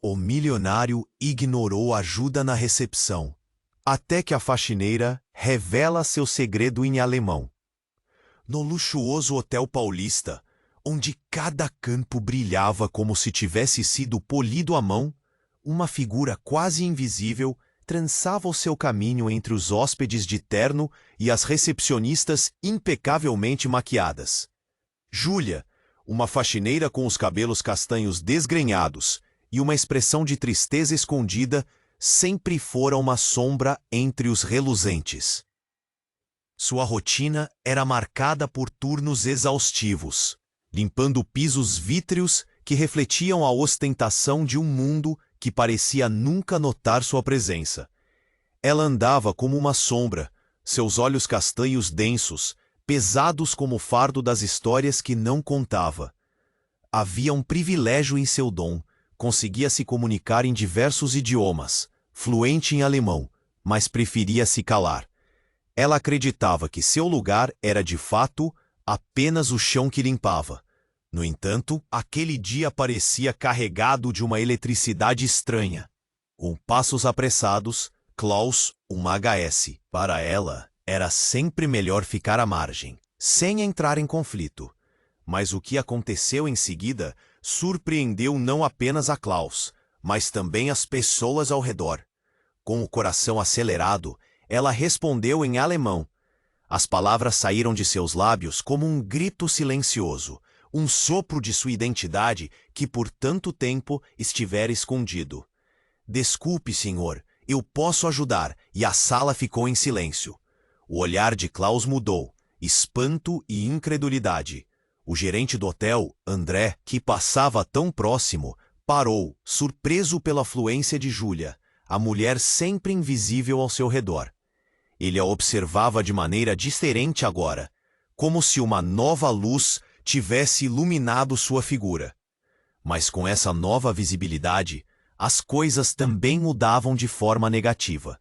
O milionário ignorou ajuda na recepção, até que a faxineira revela seu segredo em alemão. No luxuoso Hotel Paulista, onde cada campo brilhava como se tivesse sido polido à mão, uma figura quase invisível trançava o seu caminho entre os hóspedes de terno e as recepcionistas impecavelmente maquiadas. Júlia, uma faxineira com os cabelos castanhos desgrenhados e uma expressão de tristeza escondida, sempre fora uma sombra entre os reluzentes. Sua rotina era marcada por turnos exaustivos, limpando pisos vítreos que refletiam a ostentação de um mundo que parecia nunca notar sua presença. Ela andava como uma sombra, seus olhos castanhos densos, pesados como o fardo das histórias que não contava. Havia um privilégio em seu dom, conseguia se comunicar em diversos idiomas, fluente em alemão, mas preferia se calar. Ela acreditava que seu lugar era de fato apenas o chão que limpava. No entanto, aquele dia parecia carregado de uma eletricidade estranha. Com passos apressados, Klaus, uma HS. Para ela, era sempre melhor ficar à margem, sem entrar em conflito. Mas o que aconteceu em seguida surpreendeu não apenas a Klaus, mas também as pessoas ao redor. Com o coração acelerado, ela respondeu em alemão. As palavras saíram de seus lábios como um grito silencioso, um sopro de sua identidade que por tanto tempo estivera escondido. Desculpe, senhor, eu posso ajudar, e a sala ficou em silêncio. O olhar de Klaus mudou, espanto e incredulidade. O gerente do hotel, André, que passava tão próximo, parou, surpreso pela fluência de Júlia, a mulher sempre invisível ao seu redor. Ele a observava de maneira diferente agora, como se uma nova luz tivesse iluminado sua figura. Mas com essa nova visibilidade, as coisas também mudavam de forma negativa.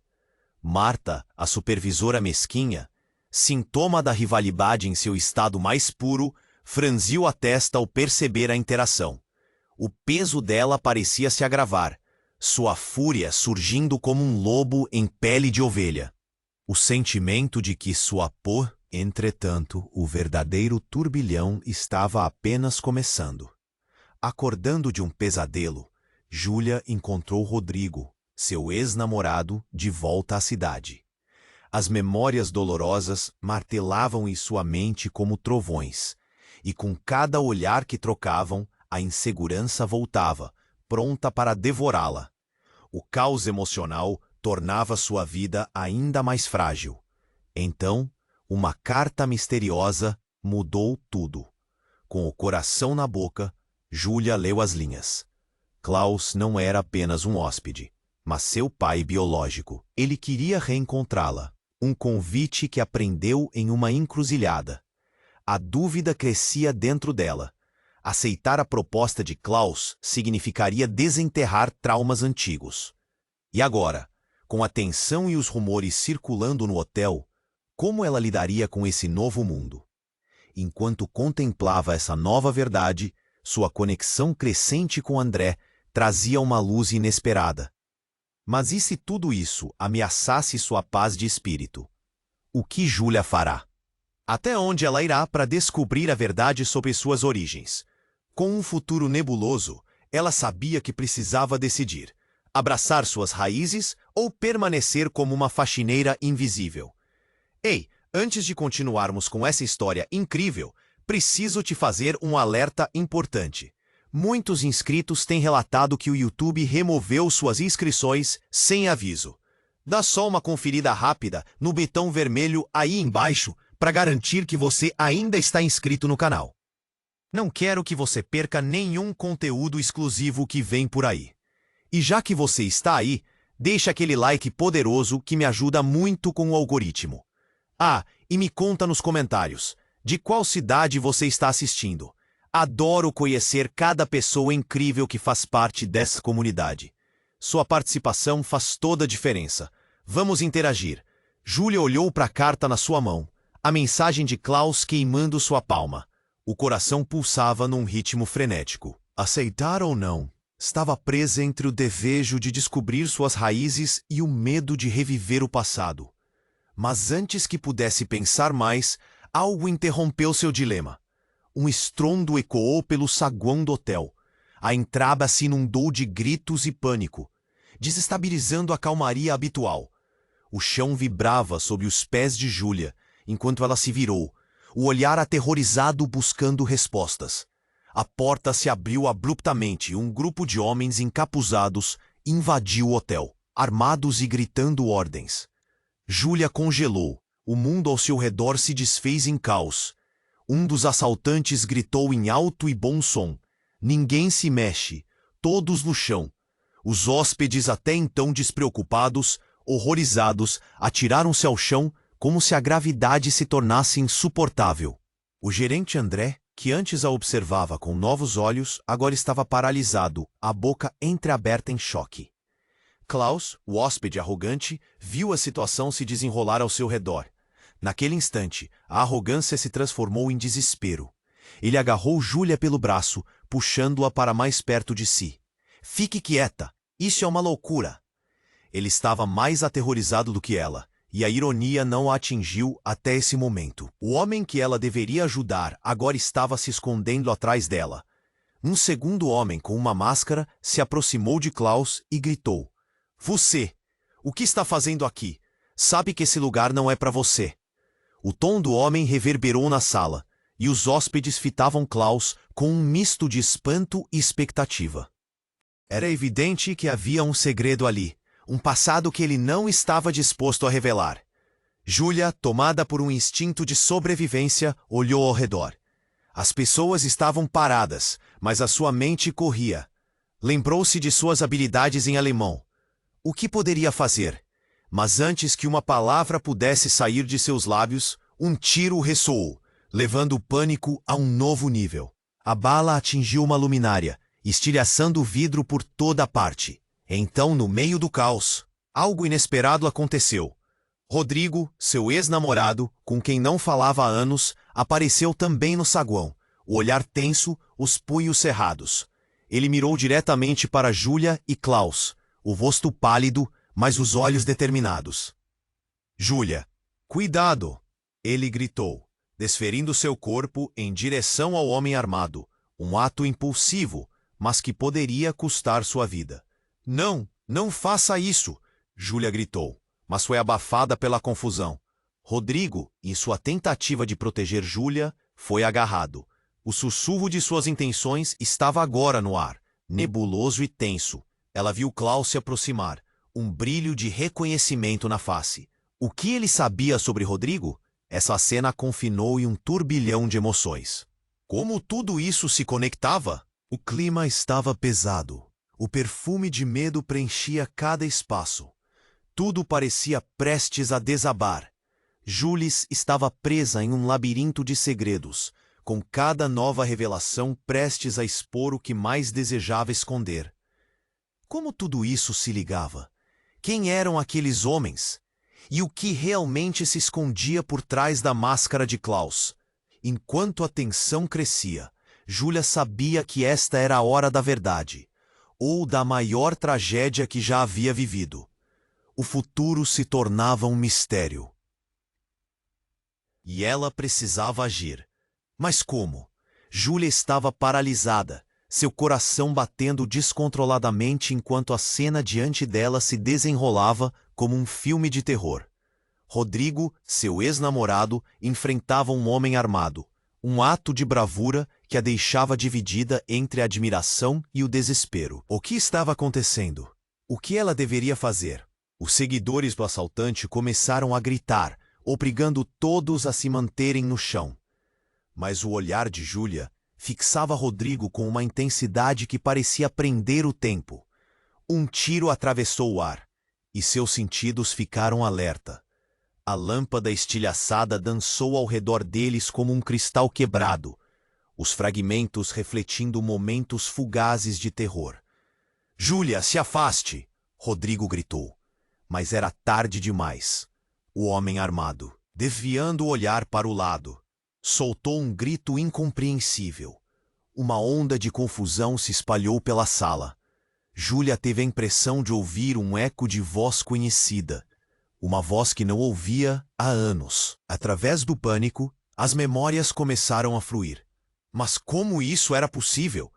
Marta, a supervisora mesquinha, sintoma da rivalidade em seu estado mais puro, franziu a testa ao perceber a interação. O peso dela parecia se agravar, sua fúria surgindo como um lobo em pele de ovelha. O sentimento de que entretanto, o verdadeiro turbilhão estava apenas começando. Acordando de um pesadelo, Júlia encontrou Rodrigo, seu ex-namorado, de volta à cidade. As memórias dolorosas martelavam em sua mente como trovões, e com cada olhar que trocavam, a insegurança voltava, pronta para devorá-la. O caos emocional tornava sua vida ainda mais frágil. Então, uma carta misteriosa mudou tudo. Com o coração na boca, Júlia leu as linhas. Klaus não era apenas um hóspede, mas seu pai biológico. Ele queria reencontrá-la. Um convite que aprendeu em uma encruzilhada. A dúvida crescia dentro dela. Aceitar a proposta de Klaus significaria desenterrar traumas antigos. E agora, com a tensão e os rumores circulando no hotel, como ela lidaria com esse novo mundo? Enquanto contemplava essa nova verdade, sua conexão crescente com André trazia uma luz inesperada. Mas e se tudo isso ameaçasse sua paz de espírito? O que Júlia fará? Até onde ela irá para descobrir a verdade sobre suas origens? Com um futuro nebuloso, ela sabia que precisava decidir: abraçar suas raízes ou permanecer como uma faxineira invisível. Ei, antes de continuarmos com essa história incrível, preciso te fazer um alerta importante. Muitos inscritos têm relatado que o YouTube removeu suas inscrições sem aviso. Dá só uma conferida rápida no botão vermelho aí embaixo para garantir que você ainda está inscrito no canal. Não quero que você perca nenhum conteúdo exclusivo que vem por aí. E já que você está aí, deixa aquele like poderoso que me ajuda muito com o algoritmo. Ah, e me conta nos comentários, de qual cidade você está assistindo. Adoro conhecer cada pessoa incrível que faz parte dessa comunidade. Sua participação faz toda a diferença. Vamos interagir. Júlia olhou para a carta na sua mão, a mensagem de Klaus queimando sua palma. O coração pulsava num ritmo frenético. Aceitar ou não? Estava presa entre o desejo de descobrir suas raízes e o medo de reviver o passado. Mas antes que pudesse pensar mais, algo interrompeu seu dilema. Um estrondo ecoou pelo saguão do hotel. A entrada se inundou de gritos e pânico, desestabilizando a calmaria habitual. O chão vibrava sob os pés de Júlia, enquanto ela se virou, o olhar aterrorizado buscando respostas. A porta se abriu abruptamente e um grupo de homens encapuzados invadiu o hotel, armados e gritando ordens. Júlia congelou. O mundo ao seu redor se desfez em caos. Um dos assaltantes gritou em alto e bom som: "Ninguém se mexe, todos no chão." Os hóspedes, até então despreocupados, horrorizados, atiraram-se ao chão como se a gravidade se tornasse insuportável. O gerente André, que antes a observava com novos olhos, agora estava paralisado, a boca entreaberta em choque. Klaus, o hóspede arrogante, viu a situação se desenrolar ao seu redor. Naquele instante, a arrogância se transformou em desespero. Ele agarrou Júlia pelo braço, puxando-a para mais perto de si. "Fique quieta! Isso é uma loucura!" Ele estava mais aterrorizado do que ela, e a ironia não a atingiu até esse momento. O homem que ela deveria ajudar agora estava se escondendo atrás dela. Um segundo homem com uma máscara se aproximou de Klaus e gritou: "Você! O que está fazendo aqui? Sabe que esse lugar não é para você." O tom do homem reverberou na sala, e os hóspedes fitavam Klaus com um misto de espanto e expectativa. Era evidente que havia um segredo ali, um passado que ele não estava disposto a revelar. Júlia, tomada por um instinto de sobrevivência, olhou ao redor. As pessoas estavam paradas, mas a sua mente corria. Lembrou-se de suas habilidades em alemão. O que poderia fazer? Mas antes que uma palavra pudesse sair de seus lábios, um tiro ressoou, levando o pânico a um novo nível. A bala atingiu uma luminária, estilhaçando o vidro por toda a parte. Então, no meio do caos, algo inesperado aconteceu. Rodrigo, seu ex-namorado, com quem não falava há anos, apareceu também no saguão, o olhar tenso, os punhos cerrados. Ele mirou diretamente para Júlia e Klaus, o rosto pálido, mas os olhos determinados. "Júlia, cuidado!" ele gritou, desferindo seu corpo em direção ao homem armado, um ato impulsivo, mas que poderia custar sua vida. "Não, não faça isso!" Júlia gritou, mas foi abafada pela confusão. Rodrigo, em sua tentativa de proteger Júlia, foi agarrado. O sussurro de suas intenções estava agora no ar, nebuloso e tenso. Ela viu Klaus se aproximar, um brilho de reconhecimento na face. O que ele sabia sobre Rodrigo? Essa cena a confinou em um turbilhão de emoções. Como tudo isso se conectava? O clima estava pesado. O perfume de medo preenchia cada espaço. Tudo parecia prestes a desabar. Jules estava presa em um labirinto de segredos, com cada nova revelação prestes a expor o que mais desejava esconder. Como tudo isso se ligava? Quem eram aqueles homens? E o que realmente se escondia por trás da máscara de Klaus? Enquanto a tensão crescia, Júlia sabia que esta era a hora da verdade, ou da maior tragédia que já havia vivido. O futuro se tornava um mistério. E ela precisava agir. Mas como? Júlia estava paralisada, seu coração batendo descontroladamente enquanto a cena diante dela se desenrolava como um filme de terror. Rodrigo, seu ex-namorado, enfrentava um homem armado, um ato de bravura que a deixava dividida entre a admiração e o desespero. O que estava acontecendo? O que ela deveria fazer? Os seguidores do assaltante começaram a gritar, obrigando todos a se manterem no chão. Mas o olhar de Júlia fixava Rodrigo com uma intensidade que parecia prender o tempo. Um tiro atravessou o ar, e seus sentidos ficaram alerta. A lâmpada estilhaçada dançou ao redor deles como um cristal quebrado, os fragmentos refletindo momentos fugazes de terror. "Júlia, se afaste!" Rodrigo gritou. Mas era tarde demais. O homem armado, desviando o olhar para o lado, soltou um grito incompreensível. Uma onda de confusão se espalhou pela sala. Júlia teve a impressão de ouvir um eco de voz conhecida. Uma voz que não ouvia há anos. Através do pânico, as memórias começaram a fluir. Mas como isso era possível?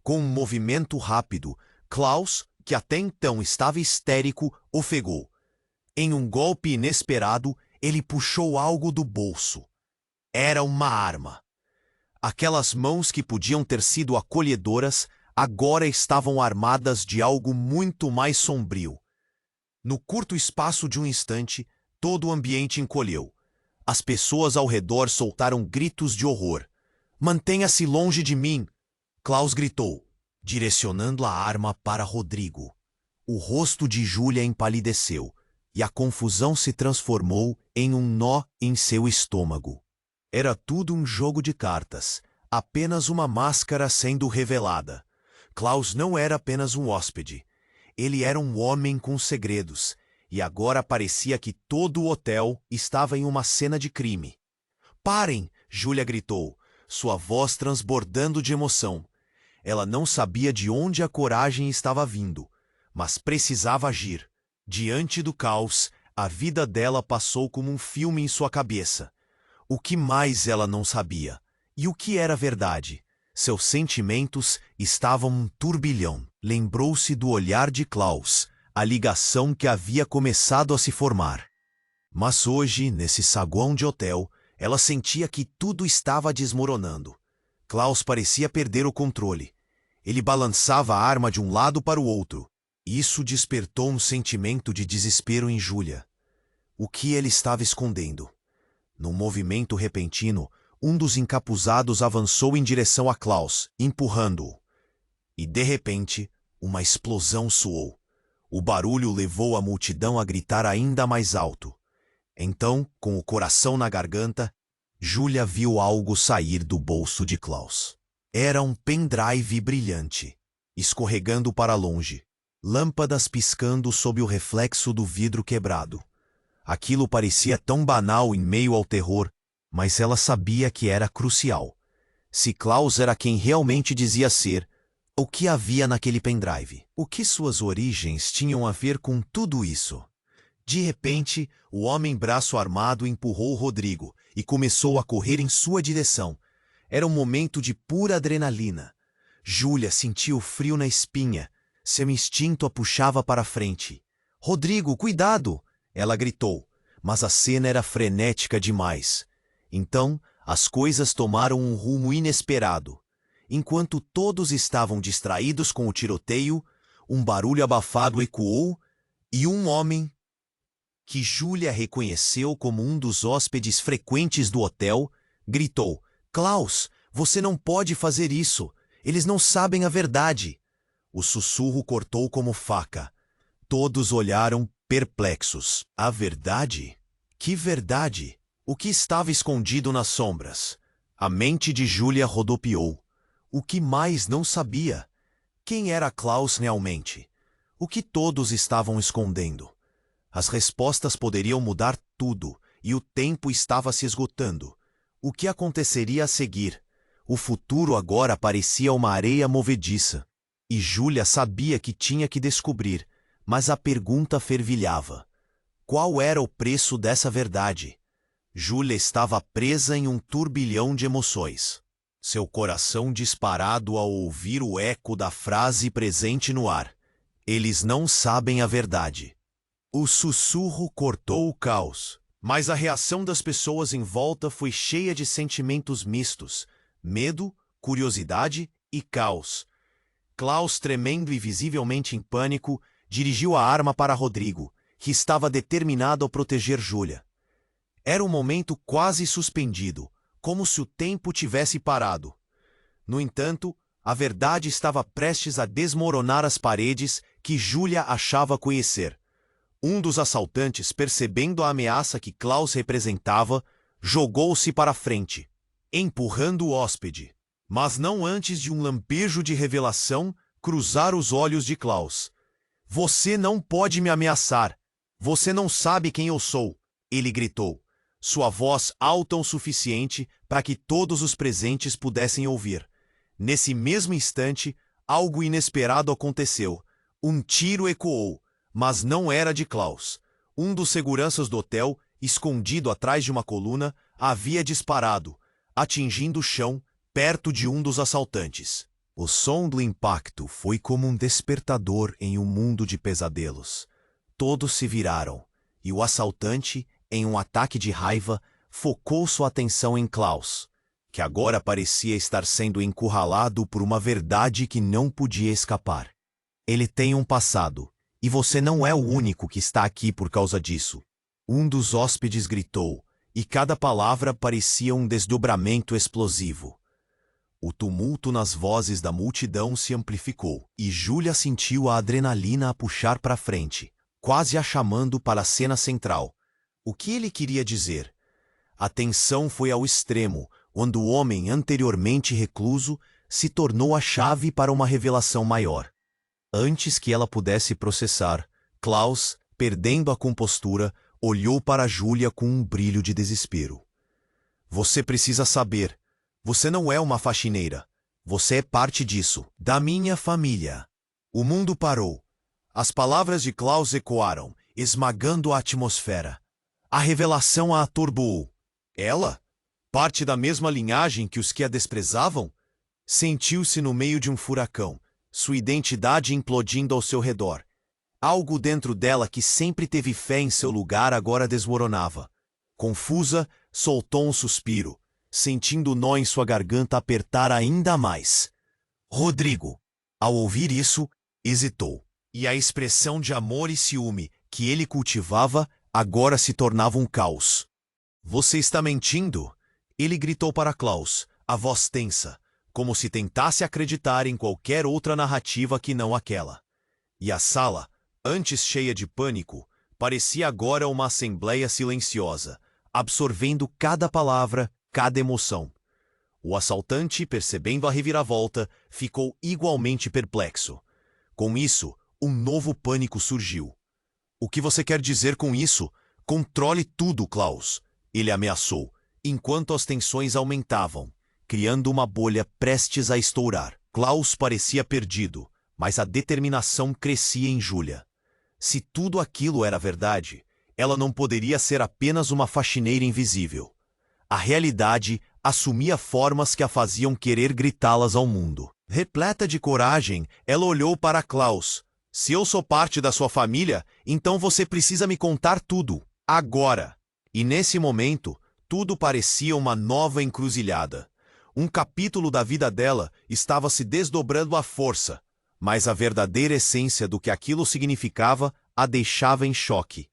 Com um movimento rápido, Klaus, que até então estava histérico, ofegou. Em um golpe inesperado, ele puxou algo do bolso. Era uma arma. Aquelas mãos que podiam ter sido acolhedoras agora estavam armadas de algo muito mais sombrio. No curto espaço de um instante, todo o ambiente encolheu. As pessoas ao redor soltaram gritos de horror. "Mantenha-se longe de mim!" Klaus gritou, direcionando a arma para Rodrigo. O rosto de Júlia empalideceu, e a confusão se transformou em um nó em seu estômago. Era tudo um jogo de cartas, apenas uma máscara sendo revelada. Klaus não era apenas um hóspede. Ele era um homem com segredos, e agora parecia que todo o hotel estava em uma cena de crime. "Parem!" Júlia gritou, sua voz transbordando de emoção. Ela não sabia de onde a coragem estava vindo, mas precisava agir. Diante do caos, a vida dela passou como um filme em sua cabeça. O que mais ela não sabia? E o que era verdade? Seus sentimentos estavam um turbilhão. Lembrou-se do olhar de Klaus, a ligação que havia começado a se formar. Mas hoje, nesse saguão de hotel, ela sentia que tudo estava desmoronando. Klaus parecia perder o controle. Ele balançava a arma de um lado para o outro. Isso despertou um sentimento de desespero em Júlia. O que ele estava escondendo? Num movimento repentino, um dos encapuzados avançou em direção a Klaus, empurrando-o. E, de repente, uma explosão soou. O barulho levou a multidão a gritar ainda mais alto. Então, com o coração na garganta, Júlia viu algo sair do bolso de Klaus. Era um pendrive brilhante, escorregando para longe, lâmpadas piscando sob o reflexo do vidro quebrado. Aquilo parecia tão banal em meio ao terror, mas ela sabia que era crucial. Se Klaus era quem realmente dizia ser, o que havia naquele pendrive? O que suas origens tinham a ver com tudo isso? De repente, o homem braço armado empurrou Rodrigo e começou a correr em sua direção. Era um momento de pura adrenalina. Júlia sentiu frio na espinha. Seu instinto a puxava para a frente. "Rodrigo, cuidado!" ela gritou, mas a cena era frenética demais. Então, as coisas tomaram um rumo inesperado. Enquanto todos estavam distraídos com o tiroteio, um barulho abafado ecoou e um homem, que Júlia reconheceu como um dos hóspedes frequentes do hotel, gritou: "Klaus, você não pode fazer isso! Eles não sabem a verdade!" O sussurro cortou como faca. Todos olharam perplexos. A verdade? Que verdade? O que estava escondido nas sombras? A mente de Júlia rodopiou. O que mais não sabia? Quem era Klaus realmente? O que todos estavam escondendo? As respostas poderiam mudar tudo, e o tempo estava se esgotando. O que aconteceria a seguir? O futuro agora parecia uma areia movediça. E Júlia sabia que tinha que descobrir, mas a pergunta fervilhava. Qual era o preço dessa verdade? Júlia estava presa em um turbilhão de emoções. Seu coração disparado ao ouvir o eco da frase presente no ar. Eles não sabem a verdade. O sussurro cortou o caos, mas a reação das pessoas em volta foi cheia de sentimentos mistos: medo, curiosidade e caos. Klaus, tremendo e visivelmente em pânico, dirigiu a arma para Rodrigo, que estava determinado a proteger Júlia. Era um momento quase suspendido, como se o tempo tivesse parado. No entanto, a verdade estava prestes a desmoronar as paredes que Júlia achava conhecer. Um dos assaltantes, percebendo a ameaça que Klaus representava, jogou-se para a frente, empurrando o hóspede. Mas não antes de um lampejo de revelação cruzar os olhos de Klaus. "Você não pode me ameaçar! Você não sabe quem eu sou!" ele gritou, sua voz alta o suficiente para que todos os presentes pudessem ouvir. Nesse mesmo instante, algo inesperado aconteceu. Um tiro ecoou, mas não era de Klaus. Um dos seguranças do hotel, escondido atrás de uma coluna, havia disparado, atingindo o chão, perto de um dos assaltantes. O som do impacto foi como um despertador em um mundo de pesadelos. Todos se viraram, e o assaltante, em um ataque de raiva, focou sua atenção em Klaus, que agora parecia estar sendo encurralado por uma verdade que não podia escapar. Ele tem um passado, e você não é o único que está aqui por causa disso. Um dos hóspedes gritou, e cada palavra parecia um desdobramento explosivo. O tumulto nas vozes da multidão se amplificou, e Júlia sentiu a adrenalina a puxar para frente, quase a chamando para a cena central. O que ele queria dizer? A tensão foi ao extremo, quando o homem anteriormente recluso se tornou a chave para uma revelação maior. Antes que ela pudesse processar, Klaus, perdendo a compostura, olhou para Júlia com um brilho de desespero. Você precisa saber. Você não é uma faxineira. Você é parte disso, da minha família. O mundo parou. As palavras de Klaus ecoaram, esmagando a atmosfera. A revelação a atordoou. Ela? Parte da mesma linhagem que os que a desprezavam? Sentiu-se no meio de um furacão, sua identidade implodindo ao seu redor. Algo dentro dela que sempre teve fé em seu lugar agora desmoronava. Confusa, soltou um suspiro, sentindo o nó em sua garganta apertar ainda mais. Rodrigo, ao ouvir isso, hesitou, e a expressão de amor e ciúme que ele cultivava agora se tornava um caos. Você está mentindo? Ele gritou para Klaus, a voz tensa, como se tentasse acreditar em qualquer outra narrativa que não aquela. E a sala, antes cheia de pânico, parecia agora uma assembleia silenciosa, absorvendo cada palavra, cada emoção. O assaltante, percebendo a reviravolta, ficou igualmente perplexo. Com isso, um novo pânico surgiu. O que você quer dizer com isso? Controle tudo, Klaus. Ele ameaçou, enquanto as tensões aumentavam, criando uma bolha prestes a estourar. Klaus parecia perdido, mas a determinação crescia em Júlia. Se tudo aquilo era verdade, ela não poderia ser apenas uma faxineira invisível. A realidade assumia formas que a faziam querer gritá-las ao mundo. Repleta de coragem, ela olhou para Klaus. Se eu sou parte da sua família, então você precisa me contar tudo, agora. E nesse momento, tudo parecia uma nova encruzilhada. Um capítulo da vida dela estava se desdobrando à força, mas a verdadeira essência do que aquilo significava a deixava em choque.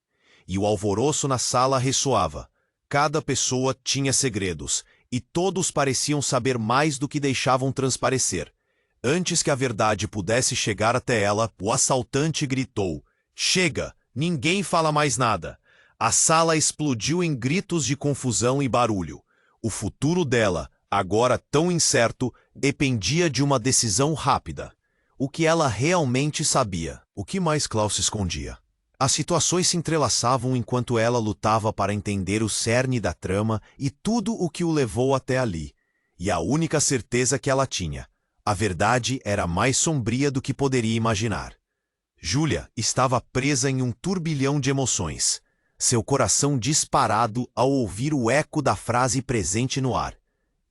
E o alvoroço na sala ressoava. Cada pessoa tinha segredos, e todos pareciam saber mais do que deixavam transparecer. Antes que a verdade pudesse chegar até ela, o assaltante gritou: "Chega! Ninguém fala mais nada!" A sala explodiu em gritos de confusão e barulho. O futuro dela, agora tão incerto, dependia de uma decisão rápida. O que ela realmente sabia? O que mais Klaus escondia? As situações se entrelaçavam enquanto ela lutava para entender o cerne da trama e tudo o que o levou até ali. E a única certeza que ela tinha: a verdade era mais sombria do que poderia imaginar. Júlia estava presa em um turbilhão de emoções, seu coração disparado ao ouvir o eco da frase presente no ar.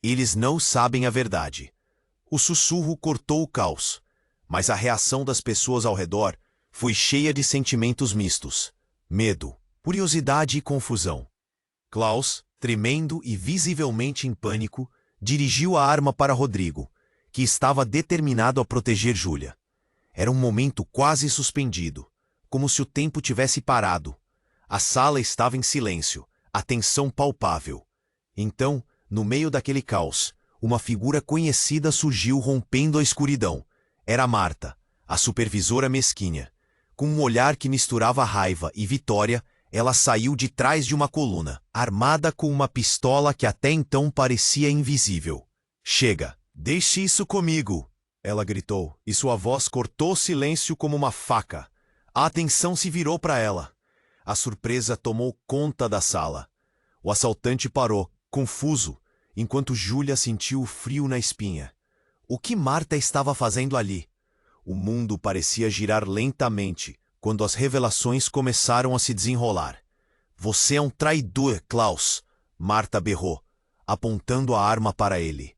Eles não sabem a verdade. O sussurro cortou o caos, mas a reação das pessoas ao redor foi cheia de sentimentos mistos: medo, curiosidade e confusão. Klaus, tremendo e visivelmente em pânico, dirigiu a arma para Rodrigo, que estava determinado a proteger Júlia. Era um momento quase suspendido, como se o tempo tivesse parado. A sala estava em silêncio, a tensão palpável. Então, no meio daquele caos, uma figura conhecida surgiu rompendo a escuridão. Era Marta, a supervisora mesquinha. Com um olhar que misturava raiva e vitória, ela saiu de trás de uma coluna, armada com uma pistola que até então parecia invisível. "Chega, deixe isso comigo!" ela gritou, e sua voz cortou o silêncio como uma faca. A atenção se virou para ela. A surpresa tomou conta da sala. O assaltante parou, confuso, enquanto Júlia sentiu o frio na espinha. O que Marta estava fazendo ali? O mundo parecia girar lentamente quando as revelações começaram a se desenrolar. Você é um traidor, Klaus, Marta berrou, apontando a arma para ele.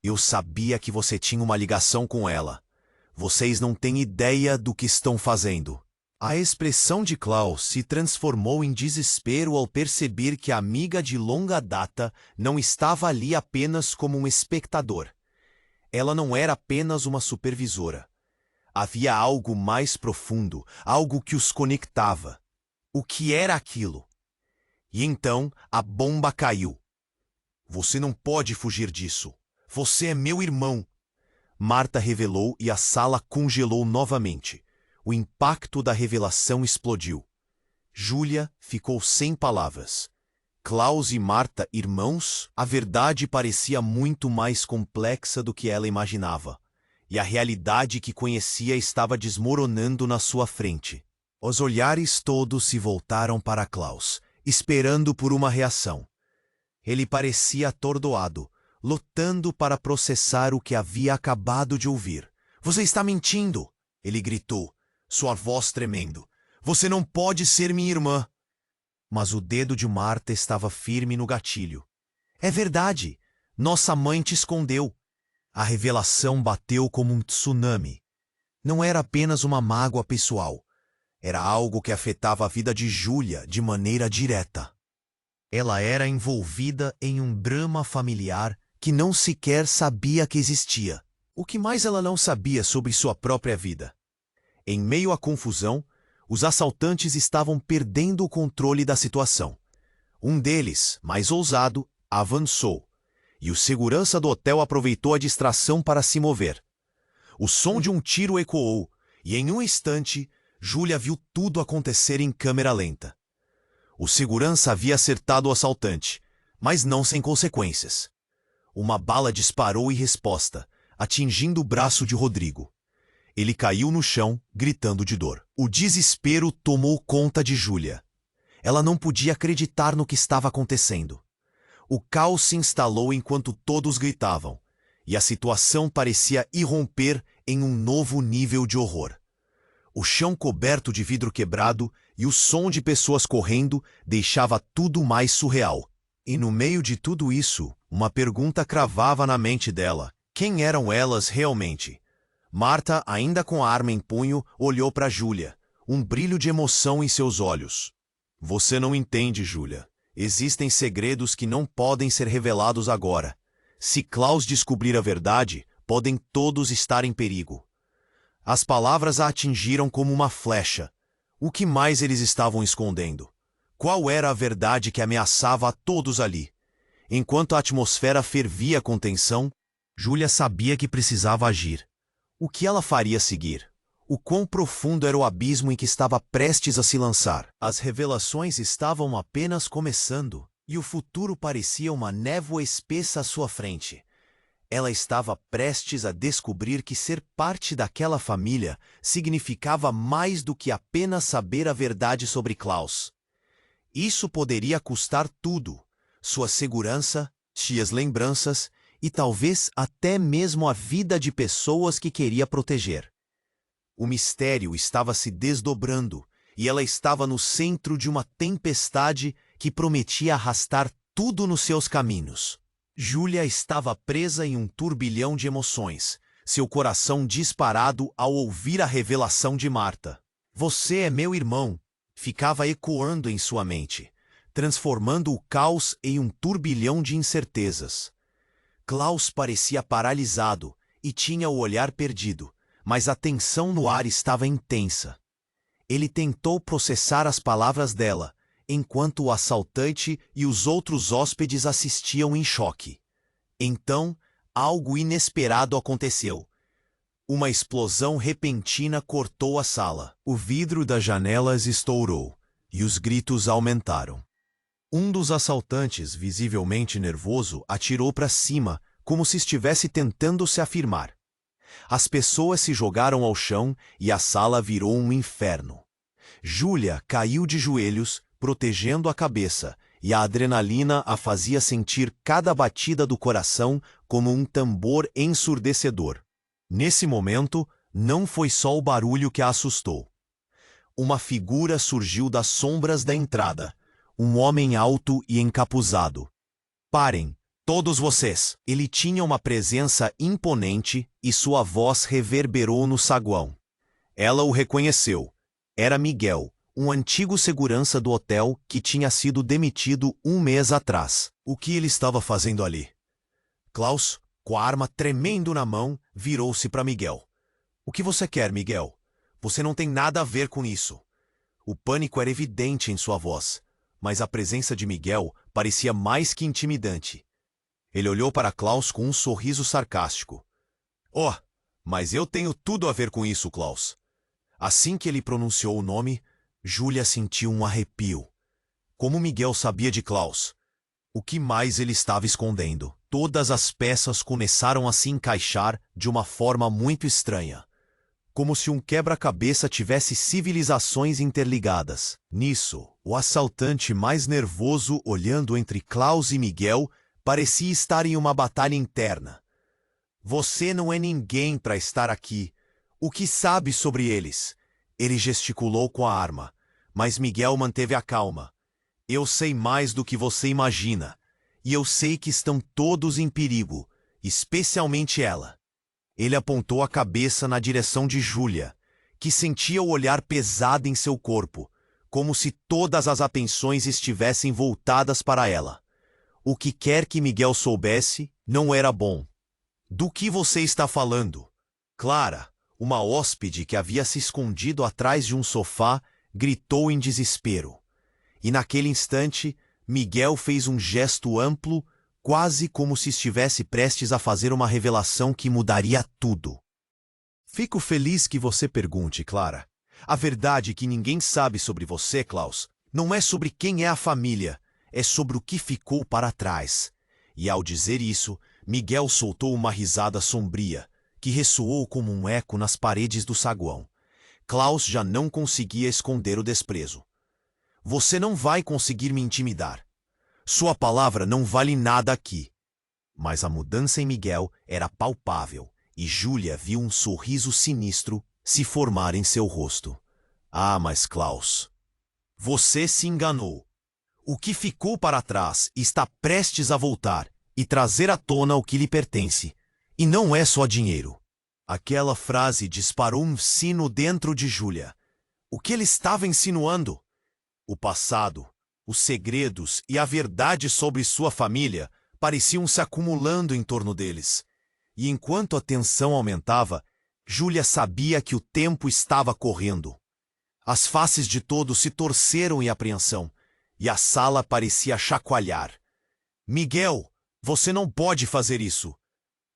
Eu sabia que você tinha uma ligação com ela. Vocês não têm ideia do que estão fazendo. A expressão de Klaus se transformou em desespero ao perceber que a amiga de longa data não estava ali apenas como um espectador. Ela não era apenas uma supervisora. Havia algo mais profundo, algo que os conectava. O que era aquilo? E então a bomba caiu. Você não pode fugir disso. Você é meu irmão. Marta revelou e a sala congelou novamente. O impacto da revelação explodiu. Júlia ficou sem palavras. Klaus e Marta, irmãos? A verdade parecia muito mais complexa do que ela imaginava. E a realidade que conhecia estava desmoronando na sua frente. Os olhares todos se voltaram para Klaus, esperando por uma reação. Ele parecia atordoado, lutando para processar o que havia acabado de ouvir. Você está mentindo! Ele gritou, sua voz tremendo. Você não pode ser minha irmã! Mas o dedo de Marta estava firme no gatilho. É verdade! Nossa mãe te escondeu. A revelação bateu como um tsunami. Não era apenas uma mágoa pessoal. Era algo que afetava a vida de Júlia de maneira direta. Ela era envolvida em um drama familiar que não sequer sabia que existia. O que mais ela não sabia sobre sua própria vida? Em meio à confusão, os assaltantes estavam perdendo o controle da situação. Um deles, mais ousado, avançou. E o segurança do hotel aproveitou a distração para se mover. O som de um tiro ecoou, e em um instante, Júlia viu tudo acontecer em câmera lenta. O segurança havia acertado o assaltante, mas não sem consequências. Uma bala disparou em resposta, atingindo o braço de Rodrigo. Ele caiu no chão, gritando de dor. O desespero tomou conta de Júlia. Ela não podia acreditar no que estava acontecendo. O caos se instalou enquanto todos gritavam, e a situação parecia irromper em um novo nível de horror. O chão coberto de vidro quebrado e o som de pessoas correndo deixava tudo mais surreal. E no meio de tudo isso, uma pergunta cravava na mente dela. Quem eram elas realmente? Marta, ainda com a arma em punho, olhou para Júlia, um brilho de emoção em seus olhos. Você não entende, Júlia. Existem segredos que não podem ser revelados agora. Se Klaus descobrir a verdade, podem todos estar em perigo. As palavras a atingiram como uma flecha. O que mais eles estavam escondendo? Qual era a verdade que ameaçava a todos ali? Enquanto a atmosfera fervia com tensão, Júlia sabia que precisava agir. O que ela faria a seguir? O quão profundo era o abismo em que estava prestes a se lançar? As revelações estavam apenas começando, e o futuro parecia uma névoa espessa à sua frente. Ela estava prestes a descobrir que ser parte daquela família significava mais do que apenas saber a verdade sobre Klaus. Isso poderia custar tudo: sua segurança, suas lembranças e talvez até mesmo a vida de pessoas que queria proteger. O mistério estava se desdobrando e ela estava no centro de uma tempestade que prometia arrastar tudo nos seus caminhos. Júlia estava presa em um turbilhão de emoções, seu coração disparado ao ouvir a revelação de Marta. Você é meu irmão, ficava ecoando em sua mente, transformando o caos em um turbilhão de incertezas. Klaus parecia paralisado e tinha o olhar perdido, mas a tensão no ar estava intensa. Ele tentou processar as palavras dela, enquanto o assaltante e os outros hóspedes assistiam em choque. Então, algo inesperado aconteceu. Uma explosão repentina cortou a sala. O vidro das janelas estourou, e os gritos aumentaram. Um dos assaltantes, visivelmente nervoso, atirou para cima, como se estivesse tentando se afirmar. As pessoas se jogaram ao chão e a sala virou um inferno. Júlia caiu de joelhos, protegendo a cabeça, e a adrenalina a fazia sentir cada batida do coração como um tambor ensurdecedor. Nesse momento, Não foi só o barulho que a assustou. Uma figura surgiu das sombras da entrada, um homem alto e encapuzado. Parem, todos vocês! Ele tinha uma presença imponente e sua voz reverberou no saguão. Ela o reconheceu. Era Miguel, um antigo segurança do hotel que tinha sido demitido um mês atrás. O que ele estava fazendo ali? Klaus, com a arma tremendo na mão, virou-se para Miguel. O que você quer, Miguel? Você não tem nada a ver com isso. O pânico era evidente em sua voz, mas a presença de Miguel parecia mais que intimidante. Ele olhou para Klaus com um sorriso sarcástico. Oh, mas eu tenho tudo a ver com isso, Klaus. Assim que ele pronunciou o nome, Júlia sentiu um arrepio. Como Miguel sabia de Klaus? O que mais ele estava escondendo? Todas as peças começaram a se encaixar de uma forma muito estranha. Como se um quebra-cabeça tivesse civilizações interligadas. Nisso, o assaltante mais nervoso, olhando entre Klaus e Miguel, parecia estar em uma batalha interna. Você não é ninguém para estar aqui. O que sabe sobre eles? Ele gesticulou com a arma, mas Miguel manteve a calma. Eu sei mais do que você imagina, e eu sei que estão todos em perigo, especialmente ela. Ele apontou a cabeça na direção de Júlia, que sentia o olhar pesado em seu corpo, como se todas as atenções estivessem voltadas para ela. O que quer que Miguel soubesse não era bom. Do que você está falando? Clara, uma hóspede que havia se escondido atrás de um sofá, gritou em desespero. E naquele instante, Miguel fez um gesto amplo, quase como se estivesse prestes a fazer uma revelação que mudaria tudo. Fico feliz que você pergunte, Clara. A verdade que ninguém sabe sobre você, Klaus, não é sobre quem é a família, é sobre o que ficou para trás. E ao dizer isso, Miguel soltou uma risada sombria, que ressoou como um eco nas paredes do saguão. Klaus já não conseguia esconder o desprezo. Você não vai conseguir me intimidar. Sua palavra não vale nada aqui. Mas a mudança em Miguel era palpável, e Júlia viu um sorriso sinistro se formar em seu rosto. Ah, mas Klaus, você se enganou. O que ficou para trás está prestes a voltar e trazer à tona o que lhe pertence. E não é só dinheiro. Aquela frase disparou um sino dentro de Júlia. O que ele estava insinuando? O passado, os segredos e a verdade sobre sua família pareciam se acumulando em torno deles. E enquanto a tensão aumentava, Júlia sabia que o tempo estava correndo. As faces de todos se torceram em apreensão, e a sala parecia chacoalhar. Miguel, você não pode fazer isso.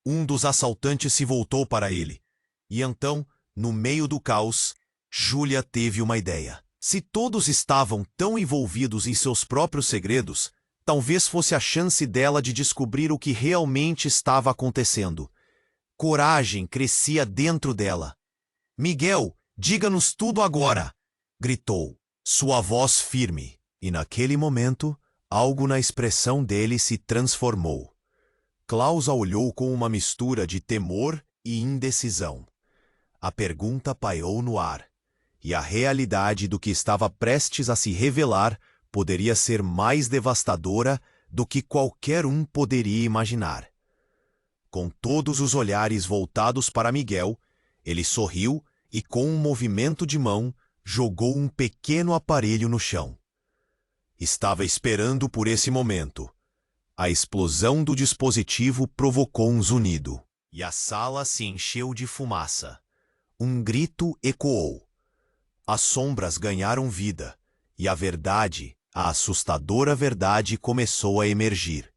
Um dos assaltantes se voltou para ele. E então, no meio do caos, Júlia teve uma ideia. Se todos estavam tão envolvidos em seus próprios segredos, talvez fosse a chance dela de descobrir o que realmente estava acontecendo. Coragem crescia dentro dela. Miguel, diga-nos tudo agora! Gritou, sua voz firme. E naquele momento, algo na expressão dele se transformou. Klaus a olhou com uma mistura de temor e indecisão. A pergunta pairou no ar, e a realidade do que estava prestes a se revelar poderia ser mais devastadora do que qualquer um poderia imaginar. Com todos os olhares voltados para Miguel, ele sorriu e, com um movimento de mão, jogou um pequeno aparelho no chão. Estava esperando por esse momento. A explosão do dispositivo provocou um zunido, e a sala se encheu de fumaça. Um grito ecoou. As sombras ganharam vida, e a verdade, a assustadora verdade, começou a emergir.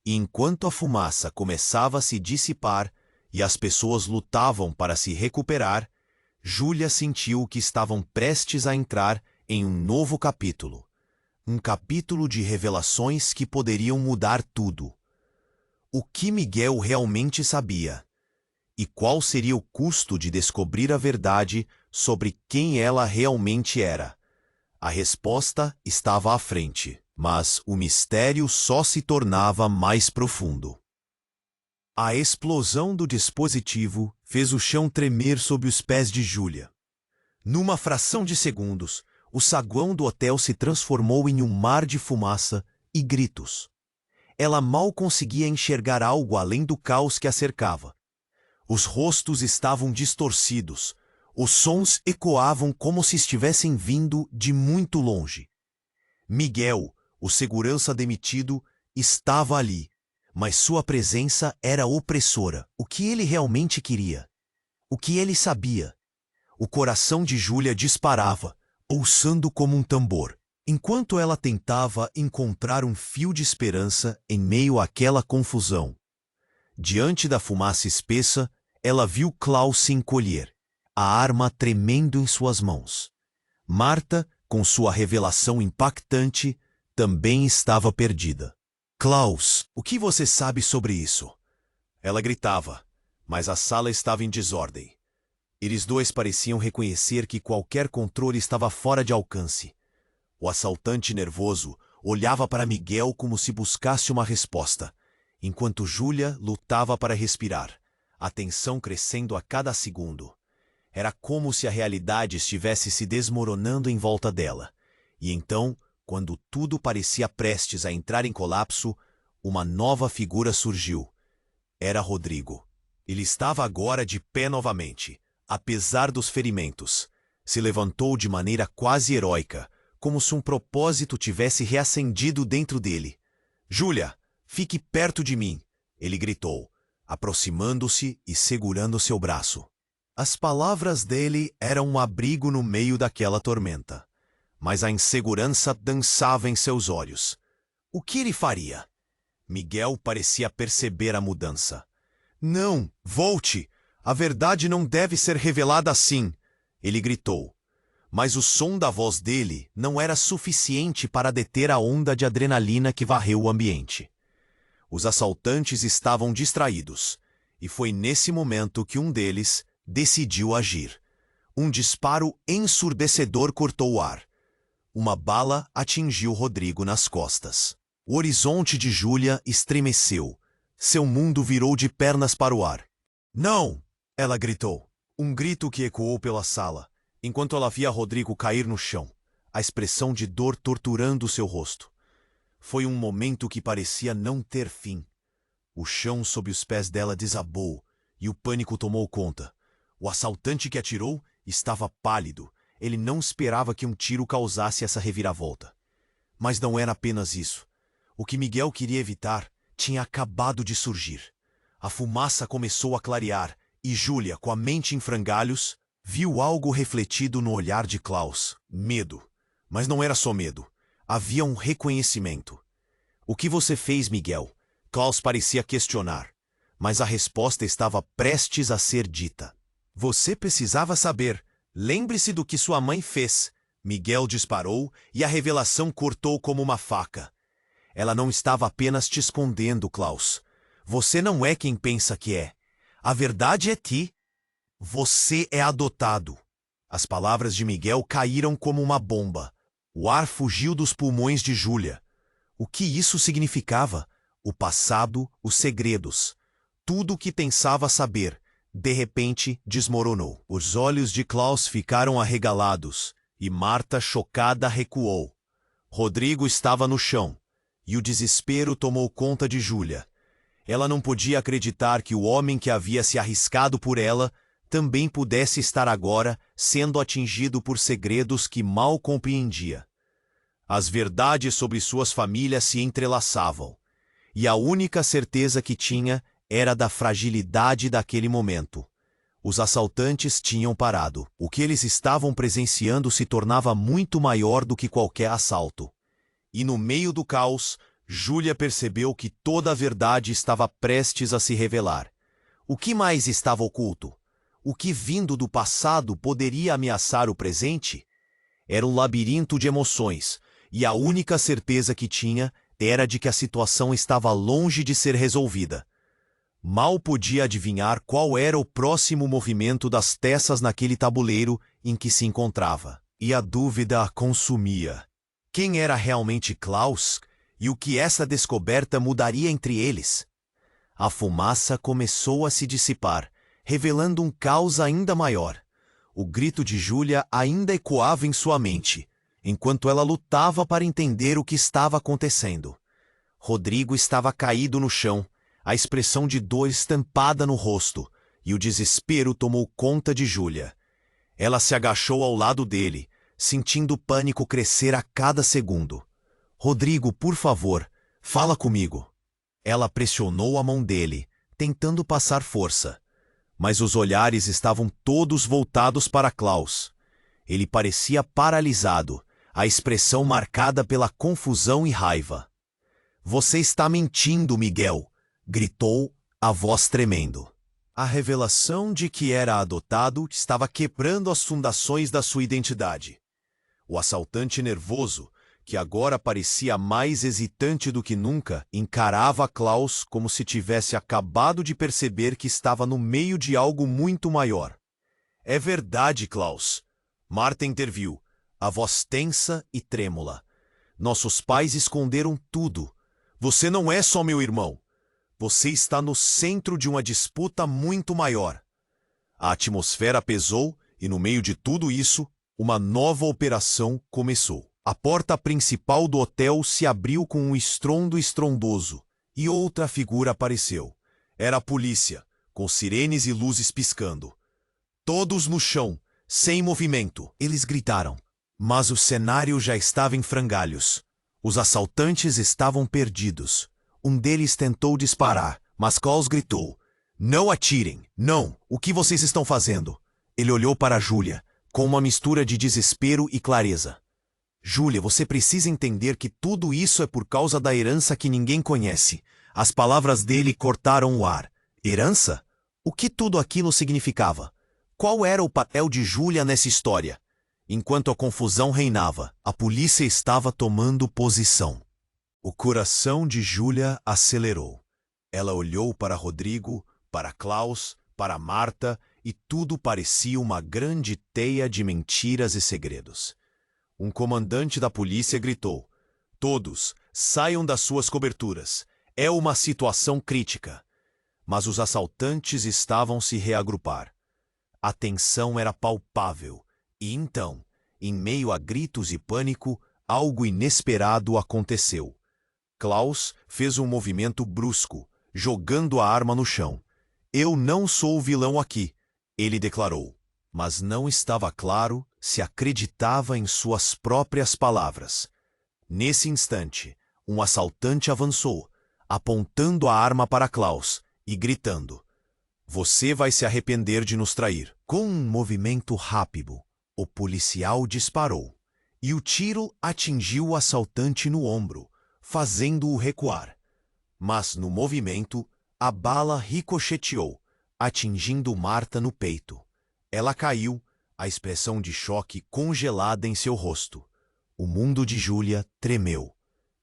E enquanto a fumaça começava a se dissipar e as pessoas lutavam para se recuperar, Júlia sentiu que estavam prestes a entrar em um novo capítulo. Um capítulo de revelações que poderiam mudar tudo. O que Miguel realmente sabia? E qual seria o custo de descobrir a verdade sobre quem ela realmente era? A resposta estava à frente, mas o mistério só se tornava mais profundo. A explosão do dispositivo fez o chão tremer sob os pés de Júlia. Numa fração de segundos, o saguão do hotel se transformou em um mar de fumaça e gritos. Ela mal conseguia enxergar algo além do caos que a cercava. Os rostos estavam distorcidos, os sons ecoavam como se estivessem vindo de muito longe. Miguel, o segurança demitido, estava ali, mas sua presença era opressora. O que ele realmente queria? O que ele sabia? O coração de Júlia disparava, pulsando como um tambor, enquanto ela tentava encontrar um fio de esperança em meio àquela confusão. Diante da fumaça espessa, ela viu Klaus se encolher, a arma tremendo em suas mãos. Marta, com sua revelação impactante, também estava perdida. Klaus, o que você sabe sobre isso? Ela gritava, mas a sala estava em desordem. Eles dois pareciam reconhecer que qualquer controle estava fora de alcance. O assaltante nervoso olhava para Miguel como se buscasse uma resposta, enquanto Júlia lutava para respirar, a tensão crescendo a cada segundo. Era como se a realidade estivesse se desmoronando em volta dela. E então, quando tudo parecia prestes a entrar em colapso, uma nova figura surgiu. Era Rodrigo. Ele estava agora de pé novamente, apesar dos ferimentos. Se levantou de maneira quase heróica, como se um propósito tivesse reacendido dentro dele. "Júlia, fique perto de mim", ele gritou, aproximando-se e segurando seu braço. As palavras dele eram um abrigo no meio daquela tormenta, mas a insegurança dançava em seus olhos. O que ele faria? Miguel parecia perceber a mudança. "Não, volte! A verdade não deve ser revelada assim", ele gritou. Mas o som da voz dele não era suficiente para deter a onda de adrenalina que varreu o ambiente. Os assaltantes estavam distraídos, e foi nesse momento que um deles decidiu agir. Um disparo ensurdecedor cortou o ar. Uma bala atingiu Rodrigo nas costas. O horizonte de Júlia estremeceu. Seu mundo virou de pernas para o ar. "Não!" ela gritou. Um grito que ecoou pela sala, enquanto ela via Rodrigo cair no chão, a expressão de dor torturando seu rosto. Foi um momento que parecia não ter fim. O chão sob os pés dela desabou, e o pânico tomou conta. O assaltante que atirou estava pálido. Ele não esperava que um tiro causasse essa reviravolta. Mas não era apenas isso. O que Miguel queria evitar tinha acabado de surgir. A fumaça começou a clarear, e Júlia, com a mente em frangalhos, viu algo refletido no olhar de Klaus. Medo. Mas não era só medo. Havia um reconhecimento. "O que você fez, Miguel?" Klaus parecia questionar, mas a resposta estava prestes a ser dita. "Você precisava saber. Lembre-se do que sua mãe fez." Miguel disparou e a revelação cortou como uma faca. "Ela não estava apenas te escondendo, Klaus. Você não é quem pensa que é. A verdade é que você é adotado." As palavras de Miguel caíram como uma bomba. O ar fugiu dos pulmões de Júlia. O que isso significava? O passado, os segredos. Tudo o que pensava saber, de repente, desmoronou. Os olhos de Klaus ficaram arregalados, e Marta, chocada, recuou. Rodrigo estava no chão, e o desespero tomou conta de Júlia. Ela não podia acreditar que o homem que havia se arriscado por ela também pudesse estar agora sendo atingido por segredos que mal compreendia. As verdades sobre suas famílias se entrelaçavam, e a única certeza que tinha era da fragilidade daquele momento. Os assaltantes tinham parado. O que eles estavam presenciando se tornava muito maior do que qualquer assalto. E no meio do caos, Júlia percebeu que toda a verdade estava prestes a se revelar. O que mais estava oculto? O que vindo do passado poderia ameaçar o presente? Era um labirinto de emoções, e a única certeza que tinha era de que a situação estava longe de ser resolvida. Mal podia adivinhar qual era o próximo movimento das peças naquele tabuleiro em que se encontrava. E a dúvida a consumia. Quem era realmente Klaus? E o que essa descoberta mudaria entre eles? A fumaça começou a se dissipar, revelando um caos ainda maior. O grito de Júlia ainda ecoava em sua mente, enquanto ela lutava para entender o que estava acontecendo. Rodrigo estava caído no chão, a expressão de dor estampada no rosto, e o desespero tomou conta de Júlia. Ela se agachou ao lado dele, sentindo o pânico crescer a cada segundo. Rodrigo, por favor, fala comigo. Ela pressionou a mão dele, tentando passar força. Mas os olhares estavam todos voltados para Klaus. Ele parecia paralisado, a expressão marcada pela confusão e raiva. Você está mentindo, Miguel, gritou, a voz tremendo. A revelação de que era adotado estava quebrando as fundações da sua identidade. O assaltante nervoso, que agora parecia mais hesitante do que nunca, encarava Klaus como se tivesse acabado de perceber que estava no meio de algo muito maior. É verdade, Klaus. Marta interviu, a voz tensa e trêmula. Nossos pais esconderam tudo. Você não é só meu irmão. Você está no centro de uma disputa muito maior. A atmosfera pesou e, no meio de tudo isso, uma nova operação começou. A porta principal do hotel se abriu com um estrondo estrondoso e outra figura apareceu. Era a polícia, com sirenes e luzes piscando. Todos no chão, sem movimento, eles gritaram. Mas o cenário já estava em frangalhos. Os assaltantes estavam perdidos. Um deles tentou disparar, mas Klaus gritou. Não atirem! Não! O que vocês estão fazendo? Ele olhou para Júlia, com uma mistura de desespero e clareza. Júlia, você precisa entender que tudo isso é por causa da herança que ninguém conhece. As palavras dele cortaram o ar. Herança? O que tudo aquilo significava? Qual era o papel de Júlia nessa história? Enquanto a confusão reinava, a polícia estava tomando posição. O coração de Júlia acelerou. Ela olhou para Rodrigo, para Klaus, para Marta, e tudo parecia uma grande teia de mentiras e segredos. Um comandante da polícia gritou. Todos, saiam das suas coberturas. É uma situação crítica. Mas os assaltantes estavam se reagrupar. A tensão era palpável. E então, em meio a gritos e pânico, algo inesperado aconteceu. Klaus fez um movimento brusco, jogando a arma no chão. Eu não sou o vilão aqui, ele declarou. Mas não estava claro se acreditava em suas próprias palavras. Nesse instante, um assaltante avançou, apontando a arma para Klaus e gritando. Você vai se arrepender de nos trair. Com um movimento rápido, o policial disparou, e o tiro atingiu o assaltante no ombro, fazendo-o recuar. Mas, no movimento, a bala ricocheteou, atingindo Marta no peito. Ela caiu, a expressão de choque congelada em seu rosto. O mundo de Júlia tremeu.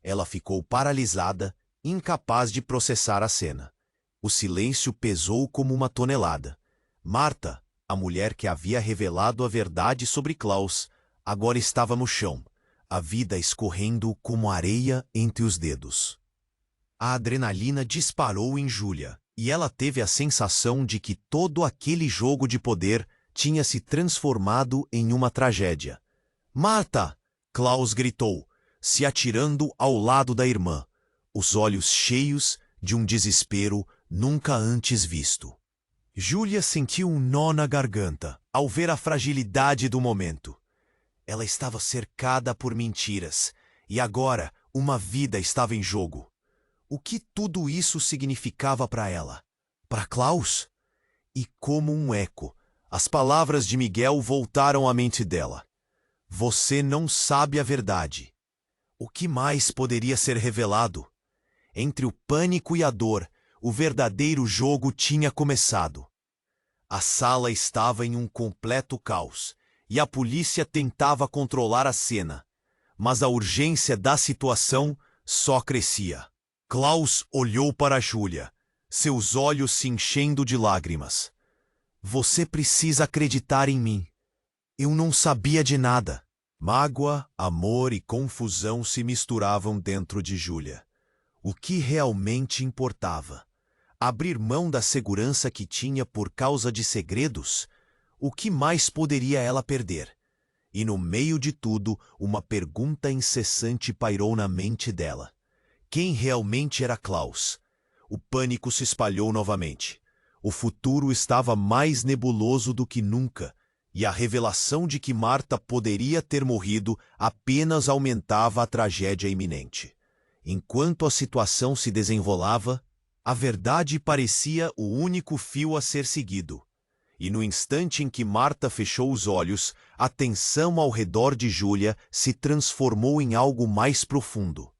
Ela ficou paralisada, incapaz de processar a cena. O silêncio pesou como uma tonelada. Marta, a mulher que havia revelado a verdade sobre Klaus, agora estava no chão, a vida escorrendo como areia entre os dedos. A adrenalina disparou em Júlia, e ela teve a sensação de que todo aquele jogo de poder tinha se transformado em uma tragédia. Marta! Klaus gritou, se atirando ao lado da irmã, os olhos cheios de um desespero nunca antes visto. Júlia sentiu um nó na garganta ao ver a fragilidade do momento. Ela estava cercada por mentiras, e agora uma vida estava em jogo. O que tudo isso significava para ela? Para Klaus? E como um eco, as palavras de Miguel voltaram à mente dela. Você não sabe a verdade. O que mais poderia ser revelado? Entre o pânico e a dor, o verdadeiro jogo tinha começado. A sala estava em um completo caos, e a polícia tentava controlar a cena. Mas a urgência da situação só crescia. Klaus olhou para Júlia, seus olhos se enchendo de lágrimas. Você precisa acreditar em mim. Eu não sabia de nada. Mágoa, amor e confusão se misturavam dentro de Júlia. O que realmente importava? Abrir mão da segurança que tinha por causa de segredos? O que mais poderia ela perder? E no meio de tudo, uma pergunta incessante pairou na mente dela. Quem realmente era Klaus? O pânico se espalhou novamente. O futuro estava mais nebuloso do que nunca, e a revelação de que Marta poderia ter morrido apenas aumentava a tragédia iminente. Enquanto a situação se desenrolava, a verdade parecia o único fio a ser seguido. E no instante em que Marta fechou os olhos, a tensão ao redor de Júlia se transformou em algo mais profundo.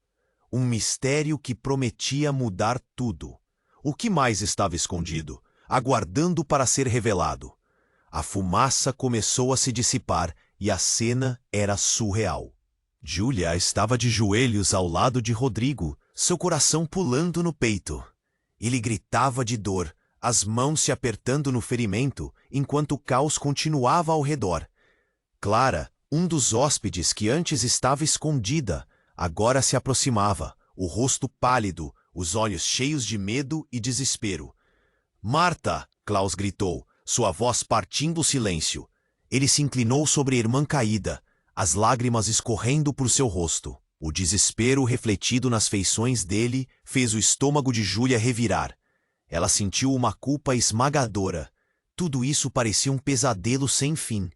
Um mistério que prometia mudar tudo. O que mais estava escondido, aguardando para ser revelado? A fumaça começou a se dissipar e a cena era surreal. Júlia estava de joelhos ao lado de Rodrigo, seu coração pulando no peito. Ele gritava de dor, as mãos se apertando no ferimento, enquanto o caos continuava ao redor. Clara, um dos hóspedes que antes estava escondida, agora se aproximava, o rosto pálido, os olhos cheios de medo e desespero. "Marta!" Klaus gritou, sua voz partindo o silêncio. Ele se inclinou sobre a irmã caída, as lágrimas escorrendo por seu rosto. O desespero refletido nas feições dele fez o estômago de Júlia revirar. Ela sentiu uma culpa esmagadora. Tudo isso parecia um pesadelo sem fim.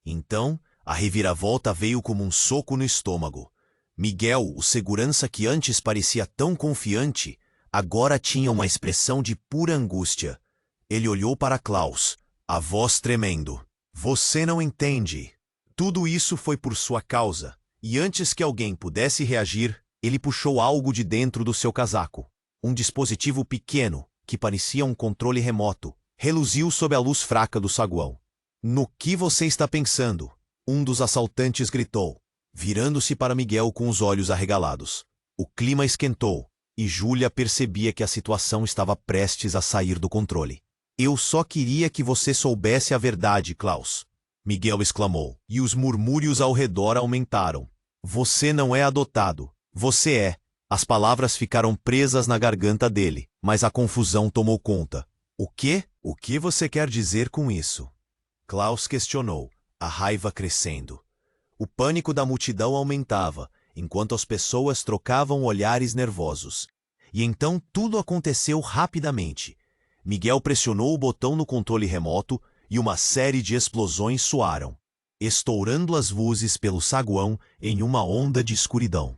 Então, a reviravolta veio como um soco no estômago. Miguel, o segurança que antes parecia tão confiante, agora tinha uma expressão de pura angústia. Ele olhou para Klaus, a voz tremendo. "Você não entende. Tudo isso foi por sua causa." E antes que alguém pudesse reagir, ele puxou algo de dentro do seu casaco. Um dispositivo pequeno, que parecia um controle remoto, reluziu sob a luz fraca do saguão. "No que você está pensando?" um dos assaltantes gritou, virando-se para Miguel com os olhos arregalados. O clima esquentou, e Júlia percebia que a situação estava prestes a sair do controle. "Eu só queria que você soubesse a verdade, Klaus." Miguel exclamou, e os murmúrios ao redor aumentaram. "Você não é adotado. Você é." As palavras ficaram presas na garganta dele, mas a confusão tomou conta. "O quê? O que você quer dizer com isso?" Klaus questionou, a raiva crescendo. O pânico da multidão aumentava, enquanto as pessoas trocavam olhares nervosos. E então tudo aconteceu rapidamente. Miguel pressionou o botão no controle remoto e uma série de explosões soaram, estourando as luzes pelo saguão em uma onda de escuridão.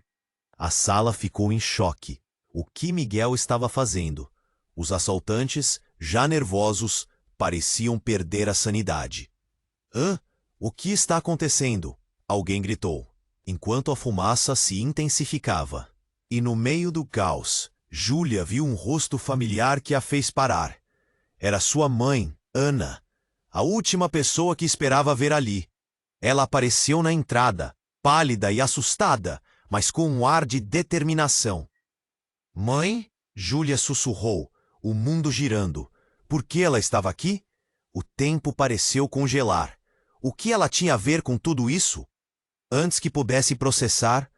A sala ficou em choque. O que Miguel estava fazendo? Os assaltantes, já nervosos, pareciam perder a sanidade. "Hã? O que está acontecendo?" alguém gritou, enquanto a fumaça se intensificava. E no meio do caos, Júlia viu um rosto familiar que a fez parar. Era sua mãe, Ana, a última pessoa que esperava ver ali. Ela apareceu na entrada, pálida e assustada, mas com um ar de determinação. "Mãe?" Júlia sussurrou, o mundo girando. Por que ela estava aqui? O tempo pareceu congelar. O que ela tinha a ver com tudo isso? Antes que pudesse processar,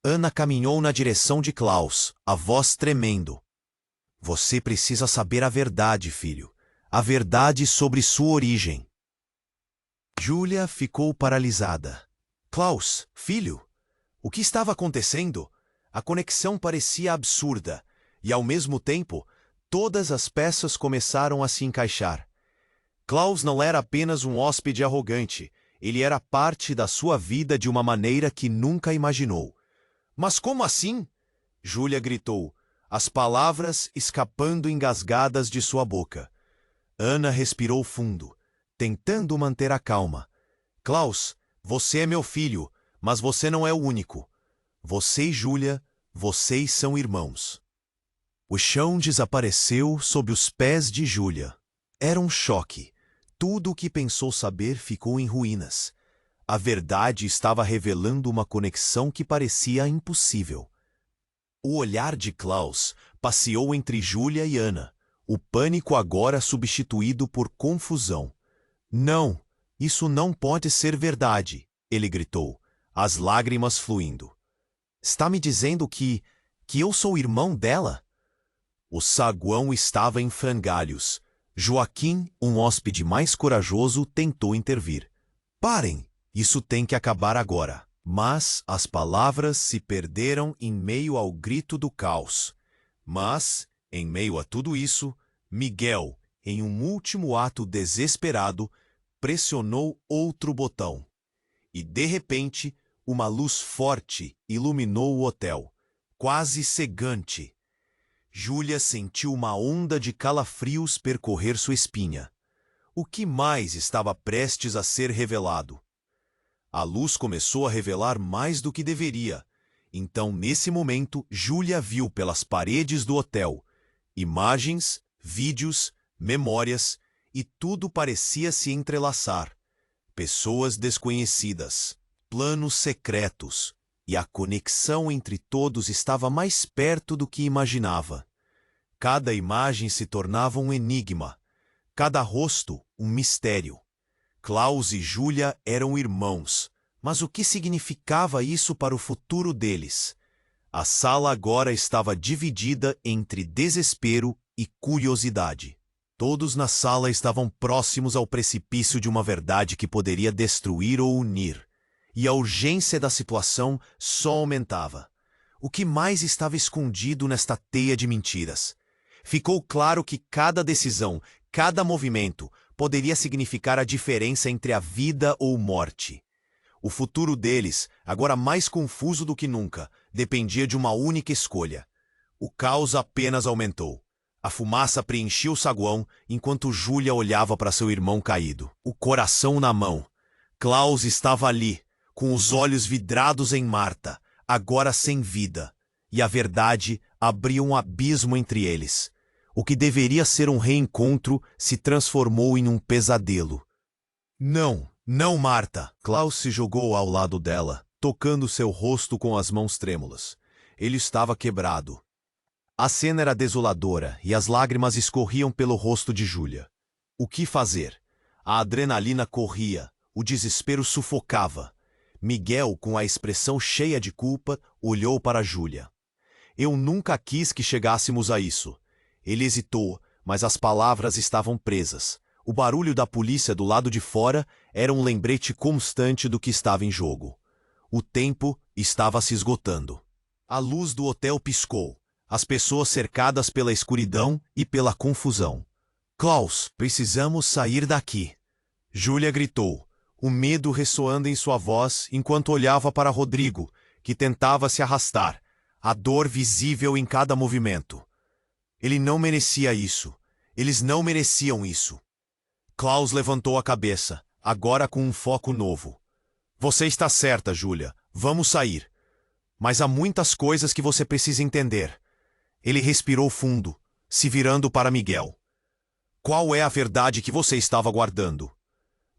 Ana caminhou na direção de Klaus, a voz tremendo. "Você precisa saber a verdade, filho. A verdade sobre sua origem." Júlia ficou paralisada. "Klaus, filho? O que estava acontecendo?" A conexão parecia absurda, e ao mesmo tempo, todas as peças começaram a se encaixar. Klaus não era apenas um hóspede arrogante, ele era parte da sua vida de uma maneira que nunca imaginou. "Mas como assim?" Júlia gritou, as palavras escapando engasgadas de sua boca. Ana respirou fundo, tentando manter a calma. "Klaus, você é meu filho, mas você não é o único. Você e Júlia, vocês são irmãos." O chão desapareceu sob os pés de Júlia. Era um choque. Tudo o que pensou saber ficou em ruínas. A verdade estava revelando uma conexão que parecia impossível. O olhar de Klaus passeou entre Júlia e Ana, o pânico agora substituído por confusão. "Não, isso não pode ser verdade", ele gritou, as lágrimas fluindo. "Está me dizendo que eu sou irmão dela?" O saguão estava em frangalhos. Joaquim, um hóspede mais corajoso, tentou intervir. Parem! Isso tem que acabar agora. Mas as palavras se perderam em meio ao grito do caos. Mas, em meio a tudo isso, Miguel, em um último ato desesperado, pressionou outro botão. E, de repente, uma luz forte iluminou o hotel, quase cegante. Júlia sentiu uma onda de calafrios percorrer sua espinha. O que mais estava prestes a ser revelado? A luz começou a revelar mais do que deveria. Então, nesse momento, Júlia viu pelas paredes do hotel imagens, vídeos, memórias, e tudo parecia se entrelaçar. Pessoas desconhecidas, planos secretos, e a conexão entre todos estava mais perto do que imaginava. Cada imagem se tornava um enigma, cada rosto um mistério. Klaus e Júlia eram irmãos, mas o que significava isso para o futuro deles? A sala agora estava dividida entre desespero e curiosidade. Todos na sala estavam próximos ao precipício de uma verdade que poderia destruir ou unir, e a urgência da situação só aumentava. O que mais estava escondido nesta teia de mentiras? Ficou claro que cada decisão, cada movimento, poderia significar a diferença entre a vida ou morte. O futuro deles, agora mais confuso do que nunca, dependia de uma única escolha. O caos apenas aumentou. A fumaça preenchia o saguão enquanto Júlia olhava para seu irmão caído, o coração na mão. Klaus estava ali, com os olhos vidrados em Marta, agora sem vida, e a verdade abria um abismo entre eles. O que deveria ser um reencontro se transformou em um pesadelo. Não, não, Marta! Klaus se jogou ao lado dela, tocando seu rosto com as mãos trêmulas. Ele estava quebrado. A cena era desoladora e as lágrimas escorriam pelo rosto de Júlia. O que fazer? A adrenalina corria, o desespero sufocava. Miguel, com a expressão cheia de culpa, olhou para Júlia. Eu nunca quis que chegássemos a isso. Ele hesitou, mas as palavras estavam presas. O barulho da polícia do lado de fora era um lembrete constante do que estava em jogo. O tempo estava se esgotando. A luz do hotel piscou. As pessoas cercadas pela escuridão e pela confusão. Klaus, precisamos sair daqui. Júlia gritou, o medo ressoando em sua voz enquanto olhava para Rodrigo, que tentava se arrastar, a dor visível em cada movimento. Ele não merecia isso. Eles não mereciam isso. Klaus levantou a cabeça, agora com um foco novo. Você está certa, Júlia. Vamos sair. Mas há muitas coisas que você precisa entender. Ele respirou fundo, se virando para Miguel. Qual é a verdade que você estava guardando?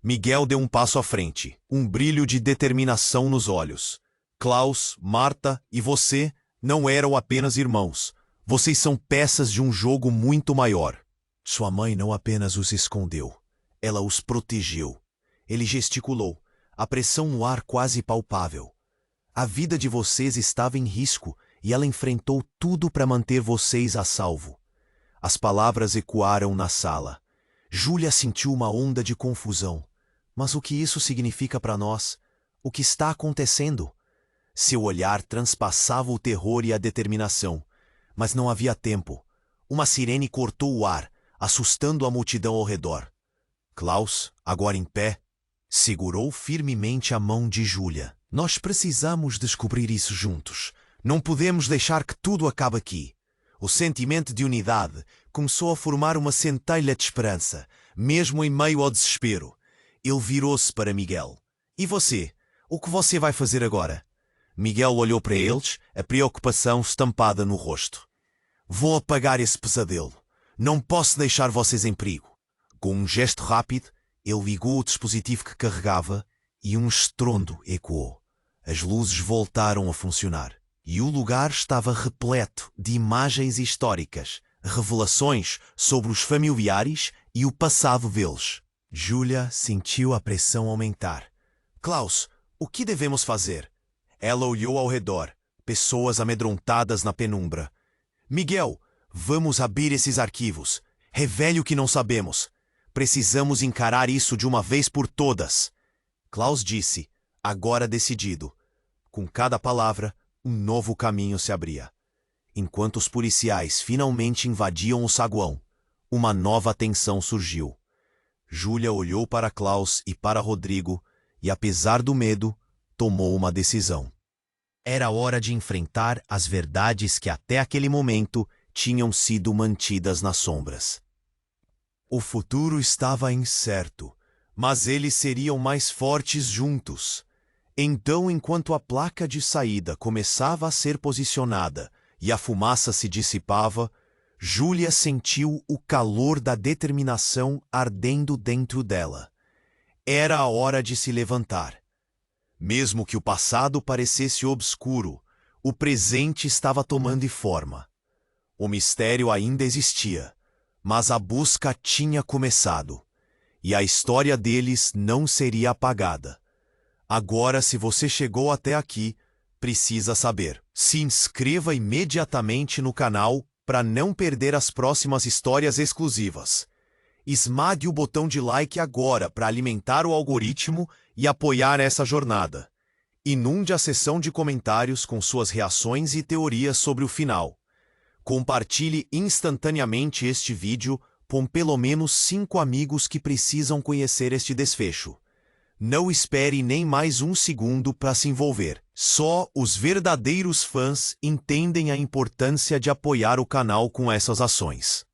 Miguel deu um passo à frente, um brilho de determinação nos olhos. Klaus, Marta e você não eram apenas irmãos. Vocês são peças de um jogo muito maior. Sua mãe não apenas os escondeu, ela os protegeu. Ele gesticulou, a pressão no ar quase palpável. A vida de vocês estava em risco e ela enfrentou tudo para manter vocês a salvo. As palavras ecoaram na sala. Júlia sentiu uma onda de confusão. Mas o que isso significa para nós? O que está acontecendo? Seu olhar transpassava o terror e a determinação. Mas não havia tempo. Uma sirene cortou o ar, assustando a multidão ao redor. Klaus, agora em pé, segurou firmemente a mão de Júlia. Nós precisamos descobrir isso juntos. Não podemos deixar que tudo acabe aqui. O sentimento de unidade começou a formar uma centelha de esperança, mesmo em meio ao desespero. Ele virou-se para Miguel. E você? O que você vai fazer agora? Miguel olhou para eles, a preocupação estampada no rosto. Vou apagar esse pesadelo. Não posso deixar vocês em perigo. Com um gesto rápido, ele ligou o dispositivo que carregava e um estrondo ecoou. As luzes voltaram a funcionar. E o lugar estava repleto de imagens históricas, revelações sobre os familiares e o passado deles. Júlia sentiu a pressão aumentar. Klaus, o que devemos fazer? Ela olhou ao redor, pessoas amedrontadas na penumbra. Miguel, Vamos abrir esses arquivos. Revele o que não sabemos. Precisamos encarar isso de uma vez por todas. Klaus disse, agora decidido. Com cada palavra, um novo caminho se abria. Enquanto os policiais finalmente invadiam o saguão, uma nova tensão surgiu. Júlia olhou para Klaus e para Rodrigo e, apesar do medo, tomou uma decisão. Era hora de enfrentar as verdades que até aquele momento tinham sido mantidas nas sombras. O futuro estava incerto, mas eles seriam mais fortes juntos. Então, enquanto a placa de saída começava a ser posicionada e a fumaça se dissipava, Júlia sentiu o calor da determinação ardendo dentro dela. Era a hora de se levantar. Mesmo que o passado parecesse obscuro, o presente estava tomando forma. O mistério ainda existia, mas a busca tinha começado, e a história deles não seria apagada. Agora, se você chegou até aqui, precisa saber. Se inscreva imediatamente no canal para não perder as próximas histórias exclusivas. Esmague o botão de like agora para alimentar o algoritmo e apoiar essa jornada. Inunde a seção de comentários com suas reações e teorias sobre o final. Compartilhe instantaneamente este vídeo com pelo menos 5 amigos que precisam conhecer este desfecho. Não espere nem mais um segundo para se envolver. Só os verdadeiros fãs entendem a importância de apoiar o canal com essas ações.